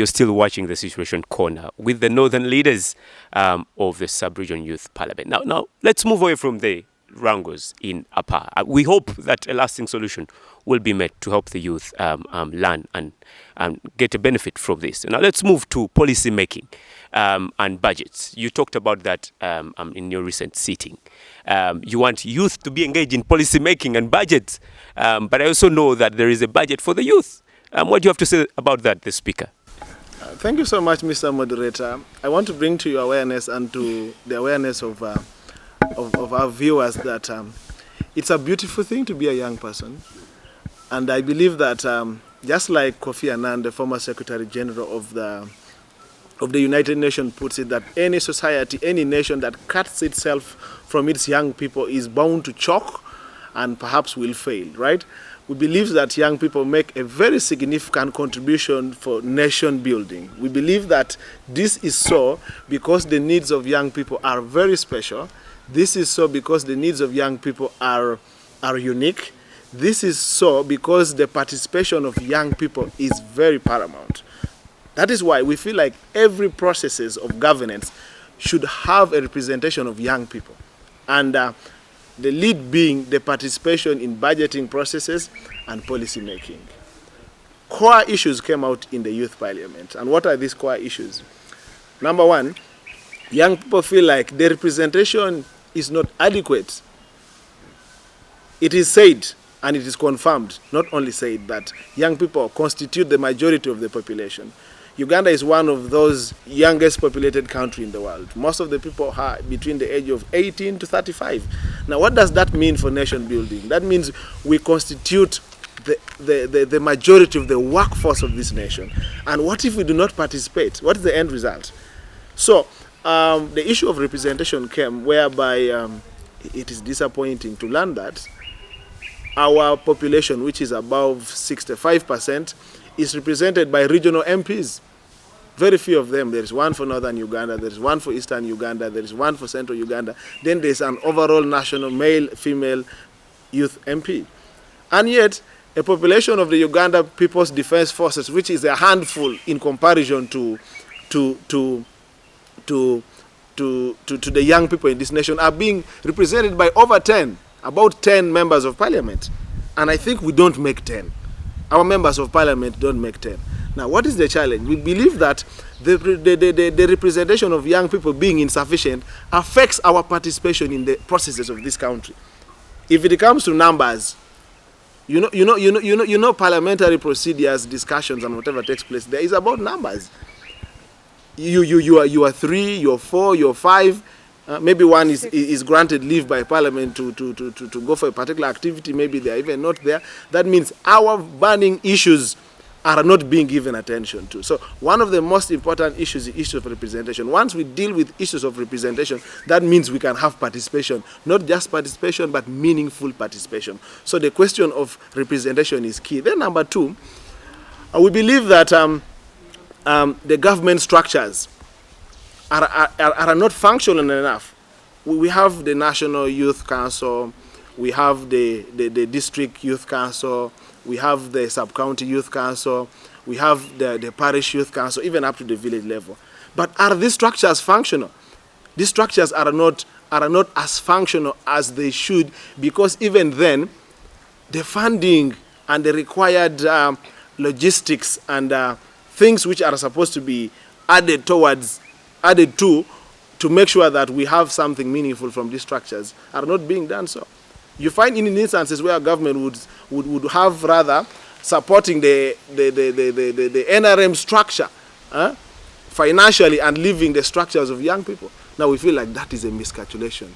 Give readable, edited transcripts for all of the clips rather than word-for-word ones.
You're still watching the Situation Corner with the northern leaders of the Sub-Region Youth Parliament. Now, let's move away from the wrangles in Upper. We hope that a lasting solution will be made to help the youth learn and get a benefit from this. Now, let's move to policy making and budgets. You talked about that in your recent sitting. You want youth to be engaged in policy making and budgets, but I also know that there is a budget for the youth. What do you have to say about that, the Speaker? Thank you so much, Mr. Moderator. I want to bring to your awareness and to the awareness of our viewers that it's a beautiful thing to be a young person. And I believe that just like Kofi Annan, the former Secretary General of the United Nations, puts it, that any society, any nation that cuts itself from its young people is bound to choke and perhaps will fail, right? We believe that young people make a very significant contribution for nation building. We believe that this is so because the needs of young people are very special. This is so because the needs of young people are unique. This is so because the participation of young people is very paramount. That is why we feel like every processes of governance should have a representation of young people. And the lead being the participation in budgeting processes and policy making. Core issues came out in the youth parliament. And what are these core issues? Number one, young people feel like the representation is not adequate. It is said, and it is confirmed, not only said, that young people constitute the majority of the population. Uganda is one of those youngest populated countries in the world. Most of the people are between the age of 18 to 35. Now, what does that mean for nation building? That means we constitute the majority of the workforce of this nation. And what if we do not participate? What is the end result? So, the issue of representation came whereby it is disappointing to learn that our population, which is above 65%, is represented by regional MPs. Very few of them. There is one for Northern Uganda, there is one for Eastern Uganda, there is one for Central Uganda. Then there is an overall national male-female youth MP. And yet, a population of the Uganda People's Defense Forces, which is a handful in comparison to the young people in this nation, are being represented by about 10 members of parliament. And I think we don't make 10. Our members of parliament don't make 10. Now, what is the challenge? We believe that the representation of young people being insufficient affects our participation in the processes of this country. If it comes to numbers, you know, parliamentary procedures, discussions, and whatever takes place there is about numbers. You are 3, you're 4, you're 5. Maybe one is granted leave by parliament to go for a particular activity. Maybe they are even not there. That means our burning issues are not being given attention to. So one of the most important issues is the issue of representation. Once we deal with issues of representation, that means we can have participation. Not just participation, but meaningful participation. So the question of representation is key. Then number two, we believe that the government structures are not functional enough. We have the National Youth Council, we have the District Youth Council, we have the Sub-County Youth Council, we have the Parish Youth Council, even up to the village level. But are these structures functional? These structures are not as functional as they should, because even then, the funding and the required logistics and things which are supposed to be added to make sure that we have something meaningful from these structures are not being done so. You find in instances where government would have rather supporting the NRM structure financially and leaving the structures of young people. Now we feel like that is a miscalculation.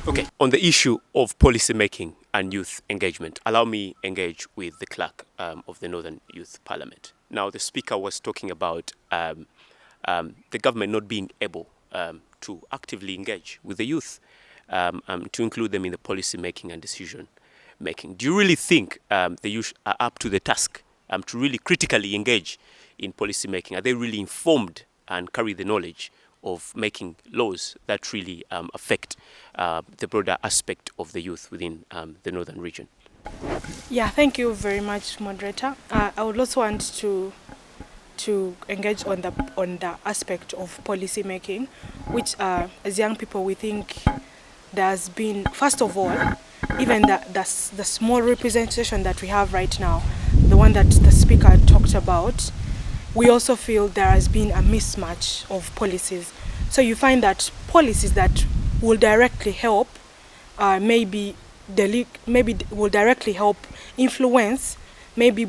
Okay, on the issue of policy making and youth engagement, allow me engage with the clerk of the Northern Youth Parliament. Now the Speaker was talking about the government not being able to actively engage with the youth, to include them in the policy making and decision making. Do you really think the youth are up to the task to really critically engage in policy making? Are they really informed and carry the knowledge of making laws that really affect the broader aspect of the youth within the northern region? Yeah, thank you very much, Moderator. I would also want to to engage on the aspect of policy making, which as young people we think there's been, first of all, even the small representation that we have right now, the one that the speaker talked about, we also feel there has been a mismatch of policies. So you find that policies that will directly help, maybe will directly help influence, maybe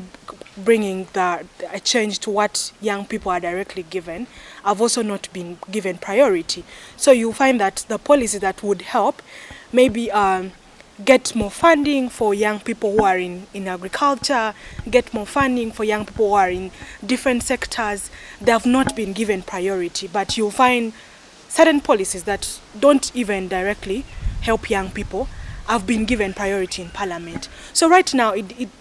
bringing a change to what young people are directly given, have also not been given priority. So you find that the policies that would help, maybe get more funding for young people who are in agriculture, get more funding for young people who are in different sectors, they have not been given priority. But you'll find certain policies that don't even directly help young people have been given priority in Parliament. So right now,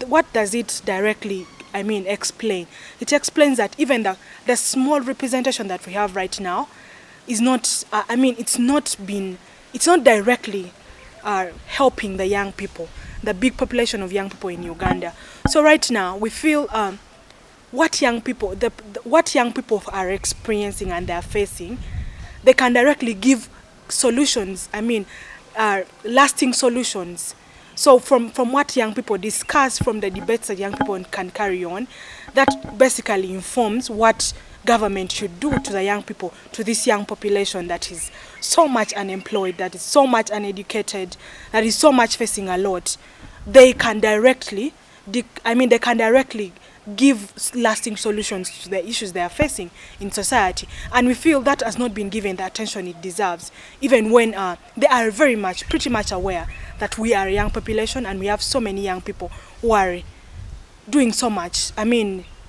what does it directly, explain? It explains that even the small representation that we have right now is not, it's not directly helping the young people, the big population of young people in Uganda. So right now, we feel what young people are experiencing and they are facing, they can directly give solutions, lasting solutions. So from what young people discuss, from the debates that young people can carry on, that basically informs what government should do to the young people, to this young population that is so much unemployed, that is so much uneducated, that is so much facing a lot. They can directly, give lasting solutions to the issues they are facing in society. And we feel that has not been given the attention it deserves, even when they are pretty much aware that we are a young population and we have so many young people who are doing so much.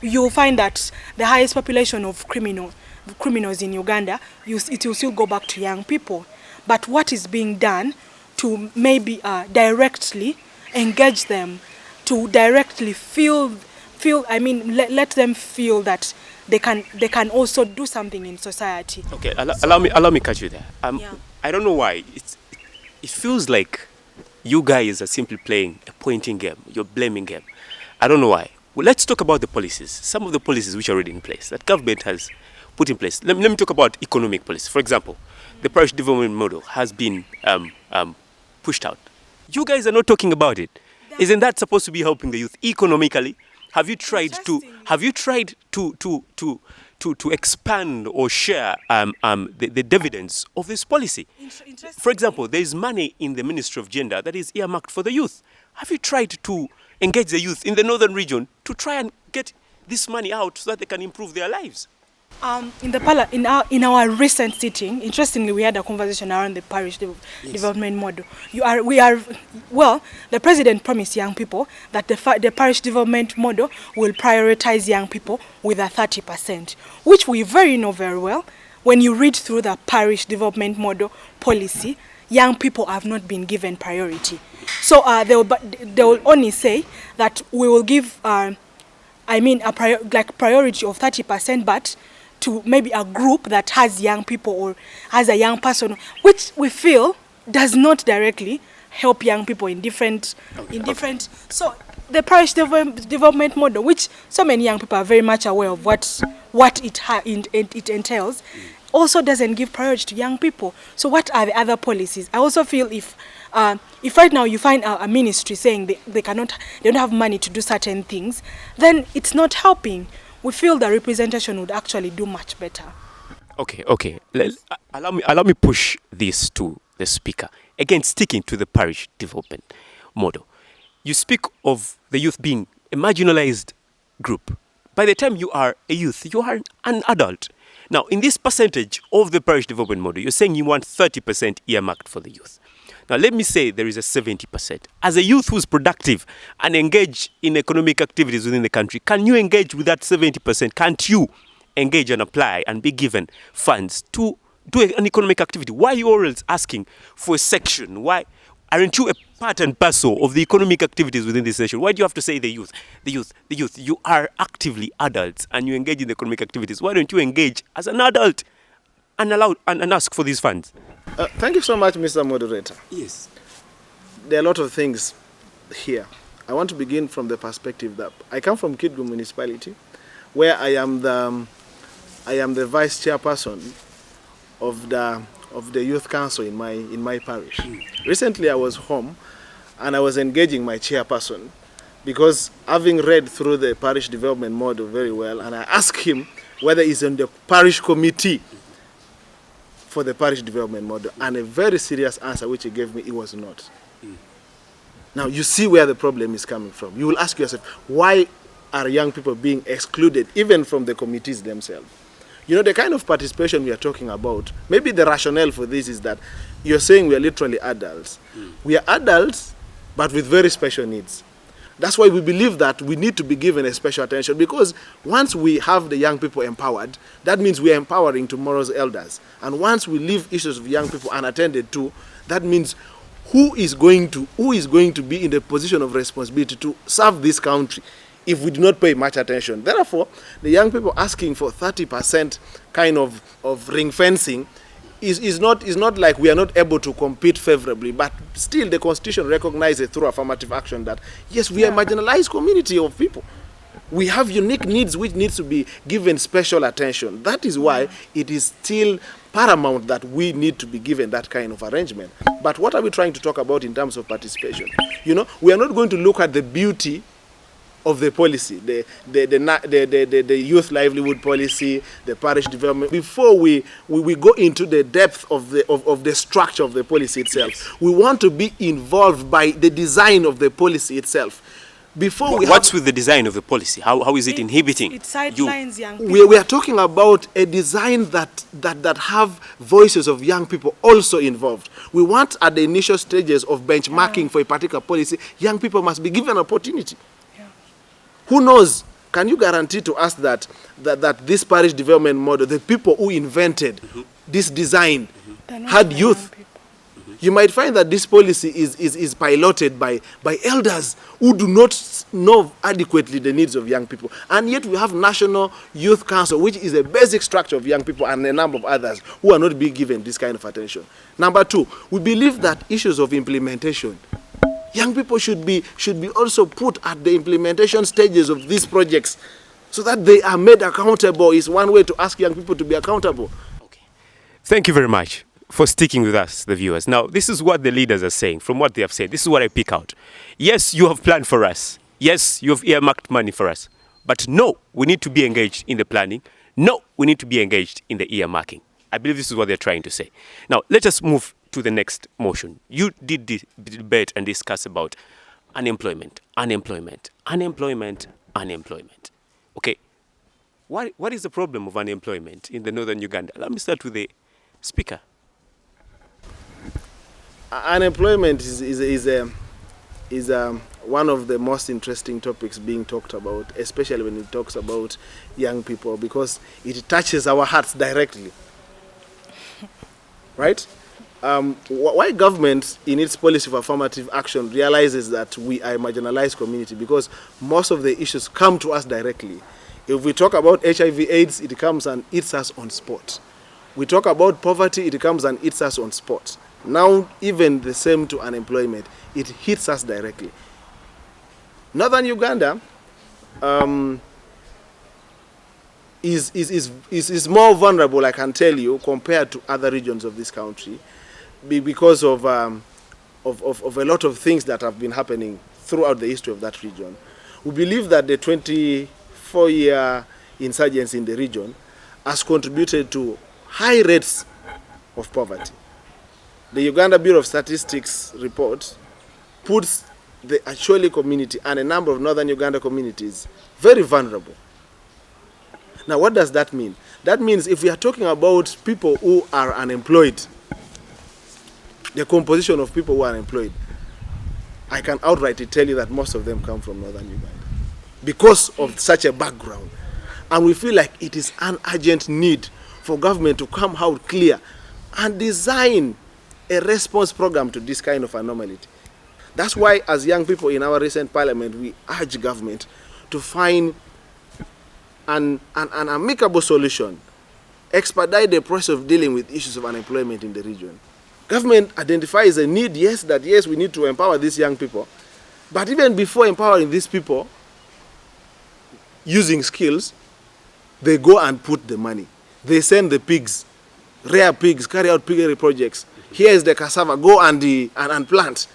You'll find that the highest population of criminals in Uganda, it will still go back to young people. But what is being done to maybe directly engage them, to directly let them feel that they can also do something in society. Okay, allow me catch you there. I don't know why it feels like you guys are simply playing a pointing game. You're blaming game. I don't know why. Well, let's talk about the policies. Some of the policies which are already in place that government has put in place. Let me talk about economic policy. For example, the parish development model has been pushed out. You guys are not talking about it. Isn't that supposed to be helping the youth economically? Have you tried to expand or share the dividends of this policy? For example, there is money in the Ministry of Gender that is earmarked for the youth. Have you tried to engage the youth in the northern region to try and get this money out so that they can improve their lives? In our recent sitting, interestingly, we had a conversation around the parish development model. The president promised young people that the parish development model will prioritize young people with a 30%, which we know very well. When you read through the parish development model policy, young people have not been given priority. So they will only say that we will give, priority of 30%, but to maybe a group that has young people or has a young person, which we feel does not directly help young people in different. So the parish development model, which so many young people are very much aware of what it entails, also doesn't give priority to young people. So what are the other policies? I also feel if right now you find a ministry saying they don't have money to do certain things, then it's not helping. We feel the representation would actually do much better. Okay. Allow me push this to the speaker. Again, sticking to the parish development model. You speak of the youth being a marginalized group. By the time you are a youth, you are an adult. Now, in this percentage of the parish development model, you're saying you want 30% earmarked for the youth. Now, let me say there is a 70%. As a youth who's productive and engage in economic activities within the country, can you engage with that 70%? Can't you engage and apply and be given funds to do an economic activity? Why are you always asking for a section? Why aren't you a part and parcel of the economic activities within this nation? Why do you have to say the youth? You are actively adults and you engage in the economic activities. Why don't you engage as an adult and ask for these funds? Thank you so much, Mr. Moderator. Yes. There are a lot of things here. I want to begin from the perspective that I come from Kidgum municipality, where I am the vice chairperson of the youth council in my parish. Recently I was home and I was engaging my chairperson because having read through the parish development model very well, and I asked him whether he's on the parish committee for the parish development model, and a very serious answer which he gave me, he was not. Now you see where the problem is coming from. You will ask yourself, why are young people being excluded even from the committees themselves? You know, the kind of participation we are talking about, maybe the rationale for this is that you're saying we are literally adults. We are adults, but with very special needs. That's why we believe that we need to be given a special attention, because once we have the young people empowered, that means we are empowering tomorrow's elders. And once we leave issues of young people unattended to, that means who is going to be in the position of responsibility to serve this country if we do not pay much attention. Therefore, the young people asking for 30% kind of ring fencing is not like we are not able to compete favorably, but still the Constitution recognizes through affirmative action that yes, we are a marginalized community of people. We have unique needs which needs to be given special attention. That is why it is still paramount that we need to be given that kind of arrangement. But what are we trying to talk about in terms of participation? You know, we are not going to look at the beauty of the policy, the youth livelihood policy, the parish development. Before we go into the depth of the structure of the policy itself, we want to be involved by the design of the policy itself. Before what's with the design of the policy? How is it inhibiting? It sidelines young people. We are talking about a design that have voices of young people also involved. We want at the initial stages of benchmarking for a particular policy, young people must be given opportunity. Who knows? Can you guarantee to us that this parish development model, the people who invented this design, had youth? You might find that this policy is piloted by elders who do not know adequately the needs of young people. And yet we have National Youth Council, which is a basic structure of young people, and a number of others who are not being given this kind of attention. Number two, we believe that issues of implementation, young people should be also put at the implementation stages of these projects so that they are made accountable. Is one way to ask young people to be accountable. Okay. Thank you very much for sticking with us, the viewers. Now, this is what the leaders are saying. From what they have said, this is what I pick out. Yes, you have planned for us. Yes, you have earmarked money for us. But no, we need to be engaged in the planning. No, we need to be engaged in the earmarking. I believe this is what they're trying to say. Now, let us move to the next motion. You did debate and discuss about unemployment. Okay, what is the problem of unemployment in the northern Uganda? Let me start with the speaker. Unemployment is one of the most interesting topics being talked about, especially when it talks about young people, because it touches our hearts directly. Right? Why government in its policy of affirmative action realizes that we are a marginalized community? Because most of the issues come to us directly. If we talk about HIV/AIDS, it comes and eats us on spot. We talk about poverty, it comes and eats us on spot. Now, even the same to unemployment, it hits us directly. Northern Uganda is more vulnerable, I can tell you, compared to other regions of this country, because of a lot of things that have been happening throughout the history of that region. We believe that the 24-year insurgency in the region has contributed to high rates of poverty. The Uganda Bureau of Statistics report puts the Acholi community and a number of northern Uganda communities very vulnerable. Now, what does that mean? That means if we are talking about people who are unemployed, the composition of people who are unemployed, I can outrightly tell you that most of them come from northern Uganda because of such a background. And we feel like it is an urgent need for government to come out clear and design a response program to this kind of anomaly. That's why, as young people in our recent parliament, we urge government to find an amicable solution, expedite the process of dealing with issues of unemployment in the region. Government identifies a need, yes, we need to empower these young people. But even before empowering these people, using skills, they go and put the money. They send the pigs, rear pigs, carry out piggery projects. Here is the cassava, go and plant.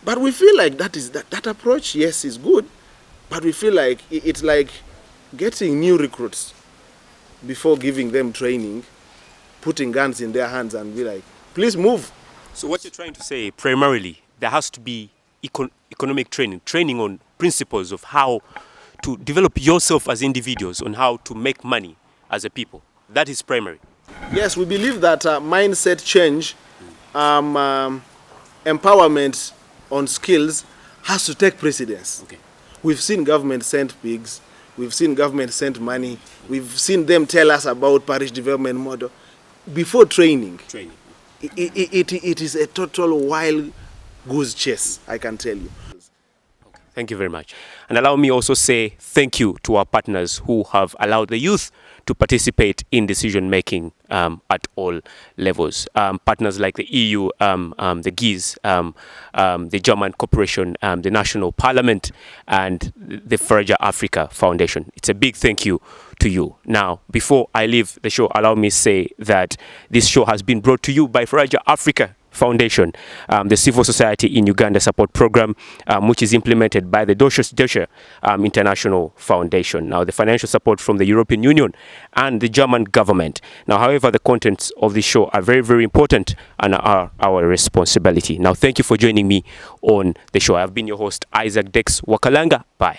But we feel like that approach, yes, is good, but we feel like it's like getting new recruits before giving them training, putting guns in their hands and be like, please move. So what you're trying to say, primarily, there has to be economic training on principles of how to develop yourself as individuals, on how to make money as a people. That is primary. Yes, we believe that mindset change, empowerment on skills has to take precedence. Okay. We've seen government send pigs, we've seen government send money, we've seen them tell us about parish development model. Before training. It is a total wild goose chase, I can tell you. Thank you very much. And allow me also say thank you to our partners who have allowed the youth to participate in decision making at all levels. Partners like the EU, the GIZ, the German Corporation, the National Parliament, and the Faraja Africa Foundation. It's a big thank you to you. Now, before I leave the show, allow me to say that this show has been brought to you by Faraja Africa Foundation, the civil society in Uganda support program, which is implemented by the Deutsche International Foundation. Now, the financial support from the European Union and the German government. Now, however, the contents of this show are very, very important and are our responsibility. Now, thank you for joining me on the show. I've been your host, Isaac Daxe Wakalanga. Bye.